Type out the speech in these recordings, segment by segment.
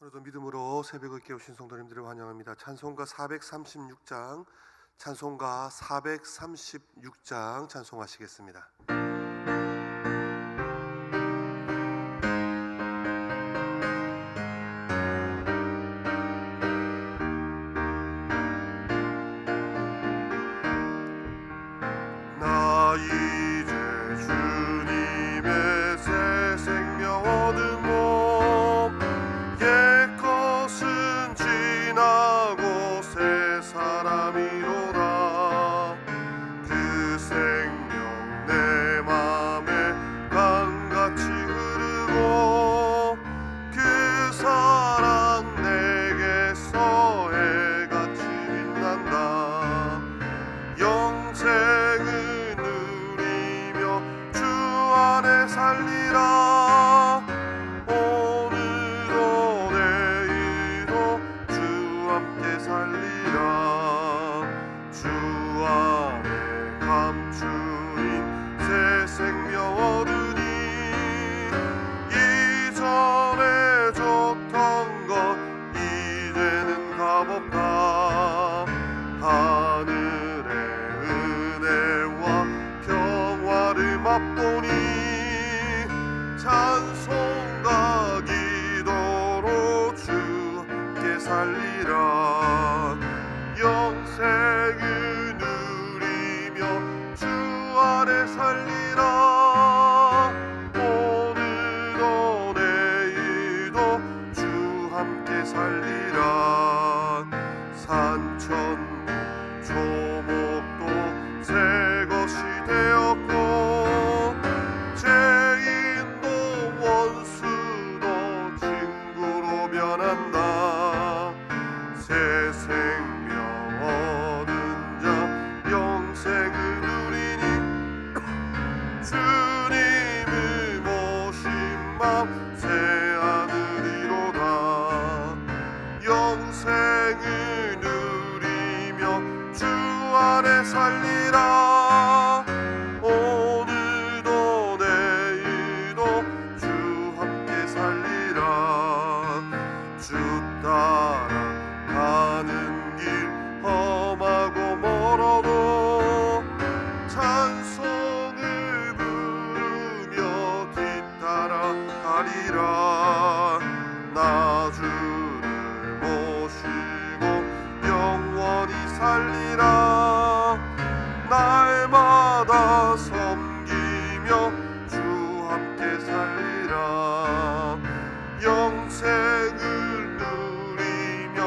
오늘도 믿음으로 새벽을 깨우신 성도님들을 환영합니다. 찬송가 436장, 찬송가 436장 찬송하시겠습니다. 나 이제 주님의 새 생명 얻은 몸, 옛것은 지나고 새 사람이로다. 그 생명 내 맘에 강같이 흐르고 그 사랑 내게서 해같이 빛난다. 영생을 누리며 주 안에 살리라. 오늘도 내일도 주 함께 살리라. 주 안에 감추인 새 생명 얻으니 이전에 줬던 것 이제는 값없다. 하늘의 은혜와 평화를 맛보니 찬송가 기도로 주께 살리라. 영생을 누리며 주 안에 살리라. 오늘도 내일도 주 함께 살리라. 산천도 조목도 새 것이 되었고 죄인도 원수도 친구로 변한다. 새 생명 얻은 자 영생을 누리니 주님을 모신 맘 새 하늘이로다. 영생을 누리며 주 안에 살리라. 오늘도 내일도 주 함께 살리라. 주 따라 가는 길 험하고 멀어도 찬송을 부르며 뒤따라 가리라. 나 주를 모시고 영원히 살리라. 날마다 섬기며 주 함께 살리라. 영생을 누리며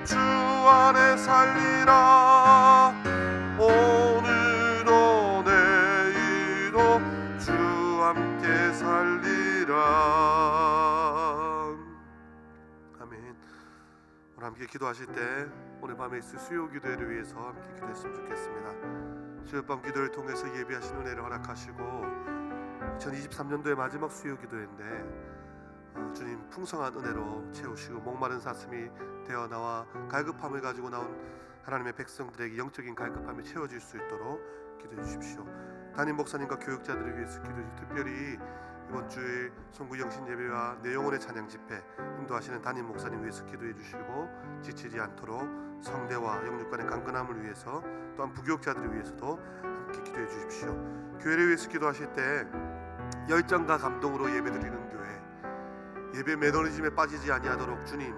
주 안에 살리라. 오늘도 내일도 주 함께 살리라. 아멘. 오늘 함께 기도하실 때 오늘 밤에 있을 수요 기도회를 위해서 함께 기도했으면 좋겠습니다. 수요 밤 기도를 통해서 예배하신 은혜를 허락하시고 2023년도의 마지막 수요 기도회인데 주님 풍성한 은혜로 채우시고 목마른 사슴이 되어 나와 갈급함을 가지고 나온 하나님의 백성들에게 영적인 갈급함이 채워질 수 있도록 기도해 주십시오. 담임 목사님과 교육자들을 위해서 기도해 주십시오. 특별히 이번 주에 송구 영신 예배와 내 영혼의 찬양 집회 인도하시는 담임 목사님 위해서 기도해 주시고 지치지 않도록 성대와 영육간의 강건함을 위해서 또한 부교육자들을 위해서도 함께 기도해 주십시오. 교회를 위해서 기도하실 때 열정과 감동으로 예배드리는 교회, 예배 매너리즘에 빠지지 아니하도록 주님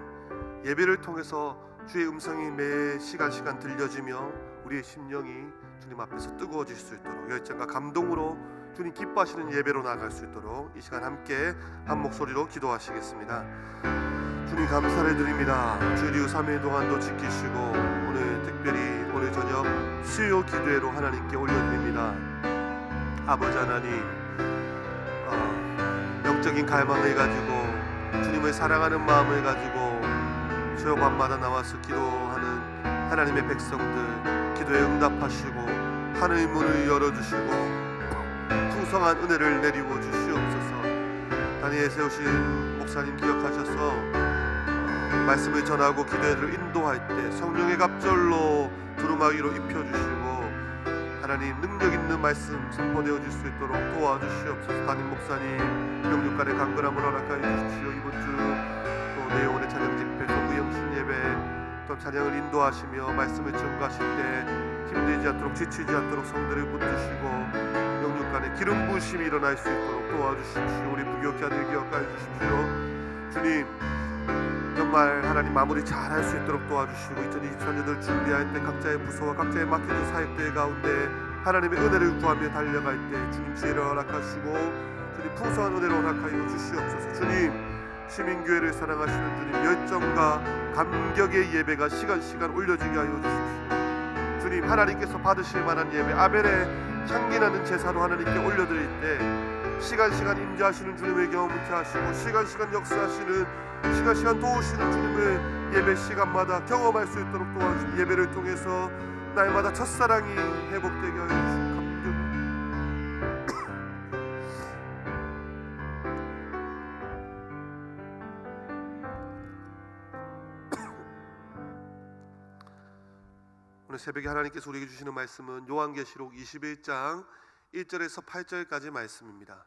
예배를 통해서 주의 음성이 매 시간 들려지며 우리의 심령이 주님 앞에서 뜨거워질 수 있도록 열정과 감동으로 주님 기뻐하시는 예배로 나아갈 수 있도록 이 시간 함께 한 목소리로 기도하시겠습니다. 주님 감사를 드립니다. 주일 이후 3일 동안도 지키시고 오늘 특별히 오늘 저녁 수요 기도회로 하나님께 올려드립니다. 아버지 하나님, 영적인 갈망을 가지고 주님을 사랑하는 마음을 가지고 수요 밤마다 나와서 기도하는 하나님의 백성들 기도에 응답하시고 하늘 문을 열어주시고 풍성한 은혜를 내리고 주시옵소서. 단위에 세우신 목사님 기억하셔서 말씀을 전하고 기도회를 인도할 때 성령의 갑절로 두루마기로 입혀주시고 하나님 능력 있는 말씀 선포되어질 수 있도록 도와주시옵소서. 담임 목사님 영육간의 강건함을 허락하여 주십시오. 이번 주 또 내 영혼의 찬양 밤 찬양을 인도하시며 말씀을 증거하실 때 힘들지 않도록 지치지 않도록 성들을 붙드시고 영육 간에 기름 부으심이 일어날 수 있도록 도와주십시오. 우리 부교육자 들 기억하여 주십시오. 주님, 정말 하나님 마무리 잘할 수 있도록 도와주시고 2024년을 준비할 때 각자의 부서와 각자의 맡겨진 사역들 가운데 하나님의 은혜를 구하며 달려갈 때 주님 지혜를 허락하시고 주님 풍성한 은혜를 허락하여 주시옵소서. 주님, 시민교회를 사랑하시는 주님, 열정과 감격의 예배가 시간 올려지게 하여 주십시오. 주님, 하나님께서 받으실 만한 예배, 아벨의 향기나는 제사로 하나님께 올려드릴 때 시간 임재하시는 주님의 경험케 하시고 시간 역사하시는 시간 도우시는 주님을 예배 시간마다 경험할 수 있도록 도와주시고 예배를 통해서 날마다 첫사랑이 회복되게 하여 주시고 오늘 새벽에 하나님께서 우리에게 주시는 말씀은 요한계시록 21장 1절에서 8절까지 말씀입니다.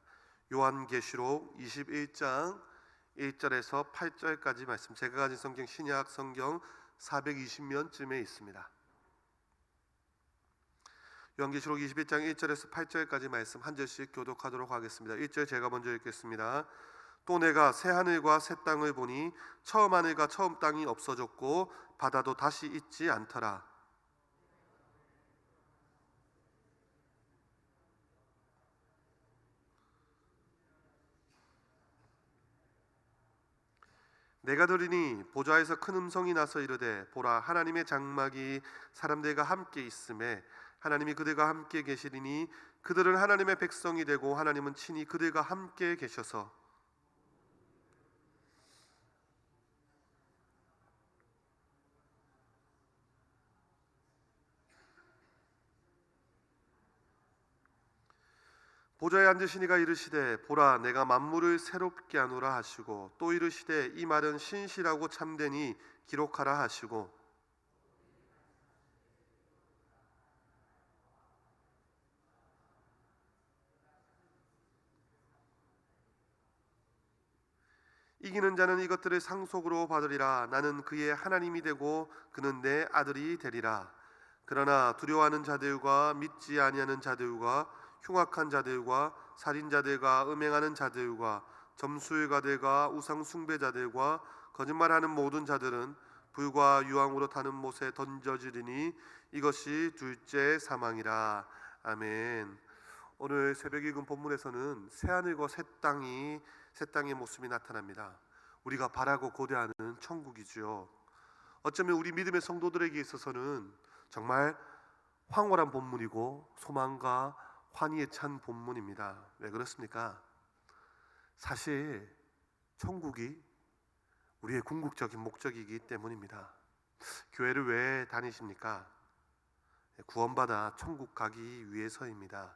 요한계시록 21장 1절에서 8절까지 말씀, 제가 가진 성경 신약 성경 420면쯤에 있습니다. 요한계시록 21장 1절에서 8절까지 말씀 한 절씩 교독하도록 하겠습니다. 1절 제가 먼저 읽겠습니다. 또 내가 새 하늘과 새 땅을 보니 처음 하늘과 처음 땅이 없어졌고 바다도 다시 있지 않더라. 내가 들으니 보좌에서 큰 음성이 나서 이르되 보라, 하나님의 장막이 사람들과 함께 있음에 하나님이 그들과 함께 계시리니 그들은 하나님의 백성이 되고 하나님은 친히 그들과 함께 계셔서 보좌에 앉으시니가 이르시되 보라, 내가 만물을 새롭게 하노라 하시고 또 이르시되 이 말은 신실하고 참되니 기록하라 하시고 이기는 자는 이것들을 상속으로 받으리라. 나는 그의 하나님이 되고 그는 내 아들이 되리라. 그러나 두려워하는 자들과 믿지 아니하는 자들과 흉악한 자들과 살인자들과 음행하는 자들과 점술가들과 우상 숭배자들과 거짓말하는 모든 자들은 불과 유황으로 타는 못에 던져지리니 이것이 둘째 사망이라. 아멘. 오늘 새벽 읽은 본문에서는 새 하늘과 새 땅의 모습이 나타납니다. 우리가 바라고 고대하는 천국이지요. 어쩌면 우리 믿음의 성도들에게 있어서는 정말 황홀한 본문이고 소망과 환희에 찬 본문입니다. 왜 그렇습니까? 사실 천국이 우리의 궁극적인 목적이기 때문입니다. 교회를 왜 다니십니까? 구원받아 천국 가기 위해서입니다.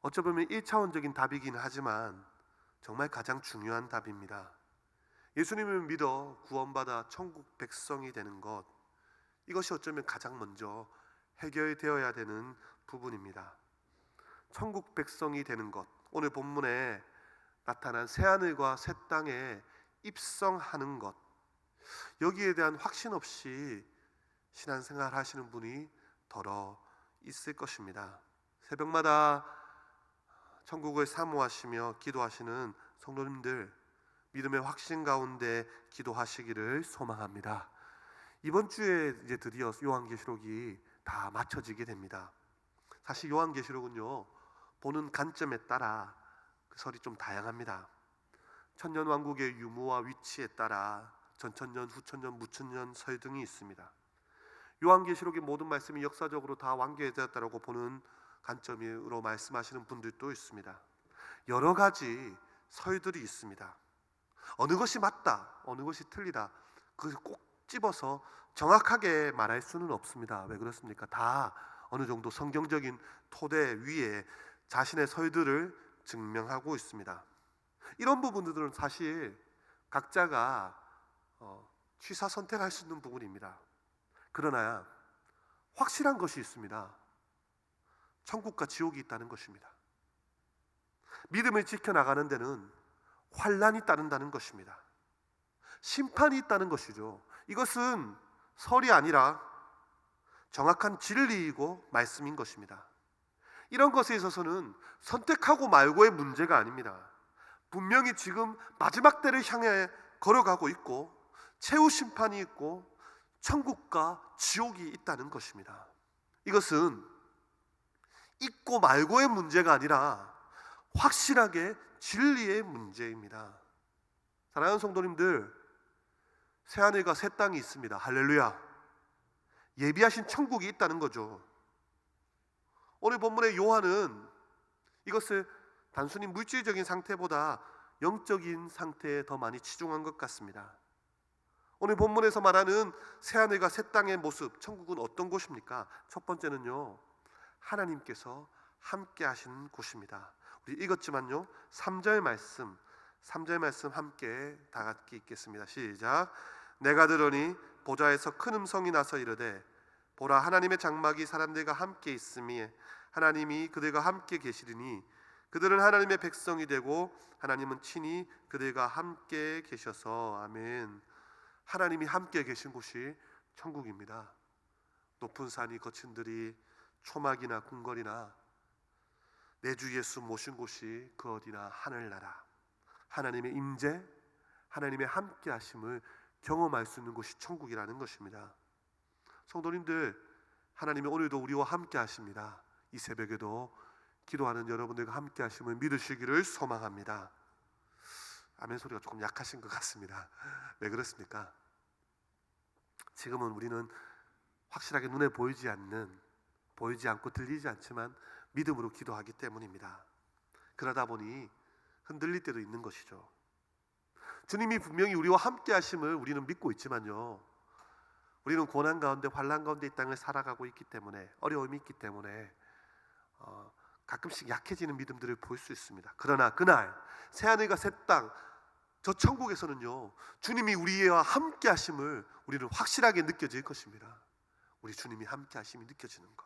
어쩌면 1차원적인 답이긴 하지만 정말 가장 중요한 답입니다. 예수님을 믿어 구원받아 천국 백성이 되는 것, 이것이 어쩌면 가장 먼저 해결되어야 되는 부분입니다. 천국 백성이 되는 것, 오늘 본문에 나타난 새하늘과 새 땅에 입성하는 것, 여기에 대한 확신 없이 신앙생활 하시는 분이 더러 있을 것입니다. 새벽마다 천국을 사모하시며 기도하시는 성도님들, 믿음의 확신 가운데 기도하시기를 소망합니다. 이번 주에 이제 드디어 요한계시록이 다 마쳐지게 됩니다. 사실 요한계시록은요, 보는 관점에 따라 그 설이 좀 다양합니다. 천년왕국의 유무와 위치에 따라 전천년, 후천년, 무천년 설 등이 있습니다. 요한계시록의 모든 말씀이 역사적으로 다 완결되었다고 보는 관점으로 말씀하시는 분들도 있습니다. 여러 가지 설들이 있습니다. 어느 것이 맞다, 어느 것이 틀리다, 그것을 꼭 집어서 정확하게 말할 수는 없습니다. 왜 그렇습니까? 다 어느 정도 성경적인 토대 위에 자신의 설들을 증명하고 있습니다. 이런 부분들은 사실 각자가 취사 선택할 수 있는 부분입니다. 그러나 확실한 것이 있습니다. 천국과 지옥이 있다는 것입니다. 믿음을 지켜나가는 데는 환난이 따른다는 것입니다. 심판이 있다는 것이죠. 이것은 설이 아니라 정확한 진리이고 말씀인 것입니다. 이런 것에 있어서는 선택하고 말고의 문제가 아닙니다. 분명히 지금 마지막 때를 향해 걸어가고 있고 최후 심판이 있고 천국과 지옥이 있다는 것입니다. 이것은 있고 말고의 문제가 아니라 확실하게 진리의 문제입니다. 사랑하는 성도님들, 새하늘과 새 땅이 있습니다. 할렐루야. 예비하신 천국이 있다는 거죠. 오늘 본문의 요한은 이것을 단순히 물질적인 상태보다 영적인 상태에 더 많이 치중한 것 같습니다. 오늘 본문에서 말하는 새하늘과 새 땅의 모습, 천국은 어떤 곳입니까? 첫 번째는요, 하나님께서 함께 하시는 곳입니다. 우리 읽었지만요, 3절 말씀 함께 다 같이 읽겠습니다. 시작. 내가 들으니 보좌에서 큰 음성이 나서 이르되 보라, 하나님의 장막이 사람들과 함께 있으니 하나님이 그들과 함께 계시리니 그들은 하나님의 백성이 되고 하나님은 친히 그들과 함께 계셔서. 아멘. 하나님이 함께 계신 곳이 천국입니다. 높은 산이 거친 들이 초막이나 궁궐이나 내 주 예수 모신 곳이 그 어디나 하늘나라. 하나님의 임재, 하나님의 함께 하심을 경험할 수 있는 곳이 천국이라는 것입니다. 성도님들, 하나님이 오늘도 우리와 함께 하십니다. 이 새벽에도 기도하는 여러분들과 함께 하심을 믿으시기를 소망합니다. 아멘 소리가 조금 약하신 것 같습니다. 왜 그렇습니까? 지금은 우리는 확실하게 눈에 보이지 않고 들리지 않지만 믿음으로 기도하기 때문입니다. 그러다 보니 흔들릴 때도 있는 것이죠. 주님이 분명히 우리와 함께 하심을 우리는 믿고 있지만요, 우리는 고난 가운데 환난 가운데 이 땅을 살아가고 있기 때문에, 어려움이 있기 때문에 가끔씩 약해지는 믿음들을 볼 수 있습니다. 그러나 그날 새하늘과 새 땅, 저 천국에서는요, 주님이 우리와 함께 하심을 우리는 확실하게 느껴질 것입니다. 우리 주님이 함께 하심이 느껴지는 것,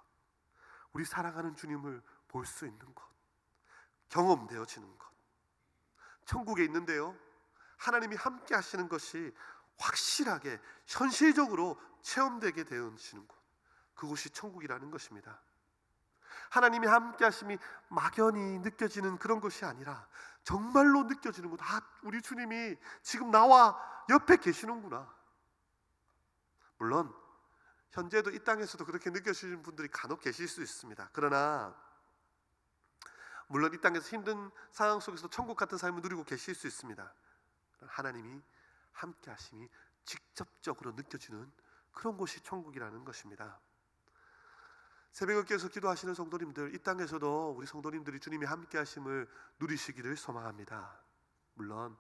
우리 사랑하는 주님을 볼 수 있는 것, 경험되어지는 것. 천국에 있는데요, 하나님이 함께 하시는 것이 확실하게 현실적으로 체험되게 되어지는 곳, 그곳이 천국이라는 것입니다. 하나님이 함께 하심이 막연히 느껴지는 그런 것이 아니라 정말로 느껴지는 것. 우리 주님이 지금 나와 옆에 계시는구나. 물론 현재도 이 땅에서도 그렇게 느껴지는 분들이 간혹 계실 수 있습니다. 그러나 물론 이 땅에서 힘든 상황 속에서 천국 같은 삶을 누리고 계실 수 있습니다. 하나님이 함께 하심이 직접적으로 느껴지는 그런 곳이 천국이라는 것입니다. 새벽을 깨서 기도하시는 성도님들, 이 땅에서도 우리 성도님들이 주님이 함께 하심을 누리시기를 소망합니다. 물론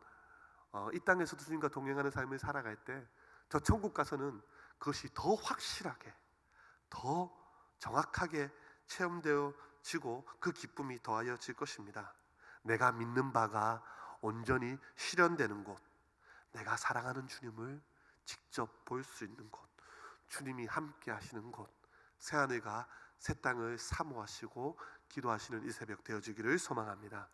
이 땅에서도 주님과 동행하는 삶을 살아갈 때 저 천국 가서는 그것이 더 확실하게, 더 정확하게 체험되어지고 그 기쁨이 더하여질 것입니다. 내가 믿는 바가 온전히 실현되는 곳, 내가 사랑하는 주님을 직접 볼 수 있는 곳, 주님이 함께 하시는 곳, 새하늘과 새 땅을 사모하시고 기도하시는 이 새벽 되어지기를 소망합니다.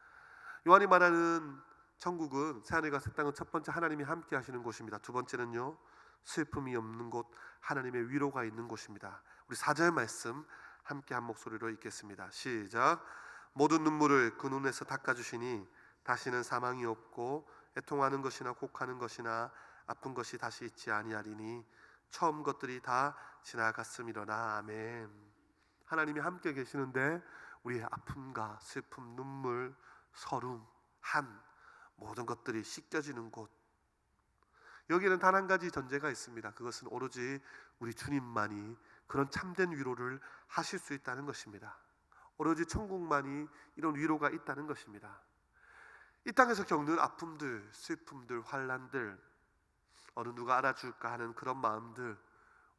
요한이 말하는 천국은, 새하늘과 새 땅은 첫 번째 하나님이 함께 하시는 곳입니다. 두 번째는요, 슬픔이 없는 곳, 하나님의 위로가 있는 곳입니다. 우리 4절 말씀 함께 한 목소리로 읽겠습니다. 시작. 모든 눈물을 그 눈에서 닦아주시니 다시는 사망이 없고 애통하는 것이나 곡하는 것이나 아픈 것이 다시 있지 아니하리니 처음 것들이 다 지나갔음이로나. 아멘. 하나님이 함께 계시는데 우리의 아픔과 슬픔, 눈물, 서름, 한 모든 것들이 씻겨지는 곳, 여기에는 단 한 가지 전제가 있습니다. 그것은 오로지 우리 주님만이 그런 참된 위로를 하실 수 있다는 것입니다. 오로지 천국만이 이런 위로가 있다는 것입니다. 이 땅에서 겪는 아픔들, 슬픔들, 환난들, 어느 누가 알아줄까 하는 그런 마음들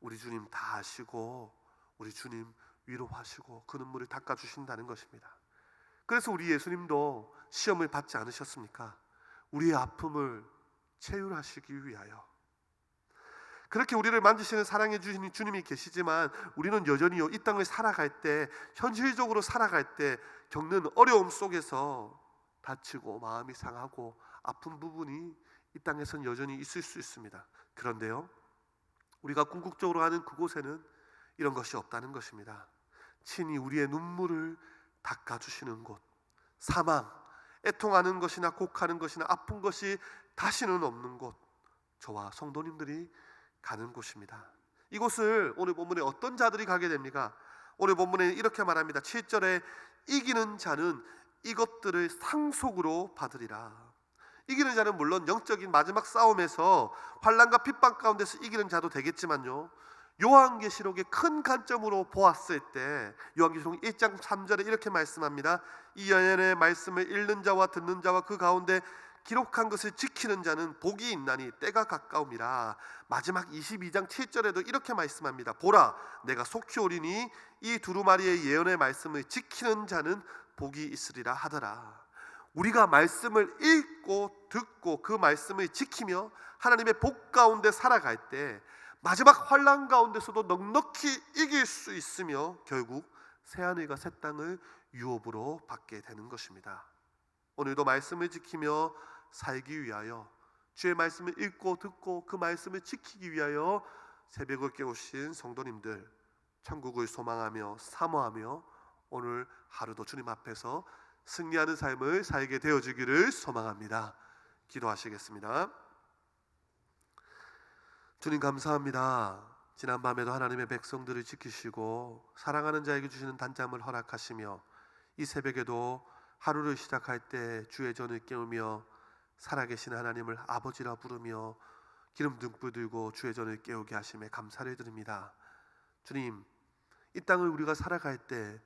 우리 주님 다 아시고 우리 주님 위로하시고 그 눈물을 닦아주신다는 것입니다. 그래서 우리 예수님도 시험을 받지 않으셨습니까? 우리의 아픔을 체휼하시기 위하여. 그렇게 우리를 만지시는 사랑해 주시는 주님이 계시지만 우리는 여전히요, 이 땅을 살아갈 때, 현실적으로 살아갈 때 겪는 어려움 속에서 다치고 마음이 상하고 아픈 부분이 이 땅에선 여전히 있을 수 있습니다. 그런데요, 우리가 궁극적으로 하는 그곳에는 이런 것이 없다는 것입니다. 친히 우리의 눈물을 닦아주시는 곳, 사망, 애통하는 것이나 곡하는 것이나 아픈 것이 다시는 없는 곳, 저와 성도님들이 가는 곳입니다. 이곳을 오늘 본문에 어떤 자들이 가게 됩니까? 오늘 본문에 이렇게 말합니다. 7절에 이기는 자는 이것들을 상속으로 받으리라. 이기는 자는 물론 영적인 마지막 싸움에서 환난과 핍박 가운데서 이기는 자도 되겠지만요, 요한계시록의 큰 관점으로 보았을 때 요한계시록 1장 3절에 이렇게 말씀합니다. 이 예언의 말씀을 읽는 자와 듣는 자와 그 가운데 기록한 것을 지키는 자는 복이 있나니 때가 가까움이라. 마지막 22장 7절에도 이렇게 말씀합니다. 보라, 내가 속히 오리니 이 두루마리의 예언의 말씀을 지키는 자는 복이 있으리라 하더라. 우리가 말씀을 읽고 듣고 그 말씀을 지키며 하나님의 복 가운데 살아갈 때 마지막 환난 가운데서도 넉넉히 이길 수 있으며 결국 새하늘과 새 땅을 유업으로 받게 되는 것입니다. 오늘도 말씀을 지키며 살기 위하여, 주의 말씀을 읽고 듣고 그 말씀을 지키기 위하여 새벽을 깨우신 성도님들, 천국을 소망하며 사모하며 오늘 하루도 주님 앞에서 승리하는 삶을 살게 되어지기를 소망합니다. 기도하시겠습니다. 주님 감사합니다. 지난밤에도 하나님의 백성들을 지키시고 사랑하는 자에게 주시는 단잠을 허락하시며 이 새벽에도 하루를 시작할 때 주의 전을 깨우며 살아계신 하나님을 아버지라 부르며 기름 등불 들고 주의 전을 깨우게 하심에 감사를 드립니다. 주님, 이 땅을 우리가 살아갈 때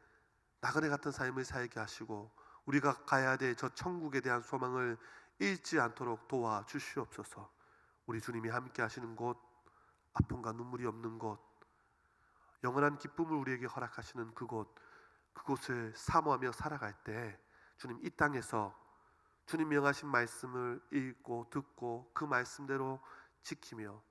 나그네 같은 삶을 살게 하시고 우리가 가야 될 저 천국에 대한 소망을 잃지 않도록 도와주시옵소서. 우리 주님이 함께 하시는 곳, 아픔과 눈물이 없는 곳, 영원한 기쁨을 우리에게 허락하시는 그곳을 사모하며 살아갈 때 주님, 이 땅에서 주님 명하신 말씀을 읽고 듣고 그 말씀대로 지키며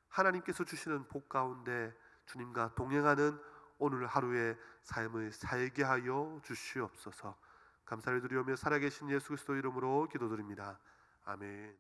하나님께서 주시는 복 가운데 주님과 동행하는 오늘 하루의 삶을 살게 하여 주시옵소서. 감사를 드리오며 살아계신 예수 그리스도 이름으로 기도드립니다. 아멘.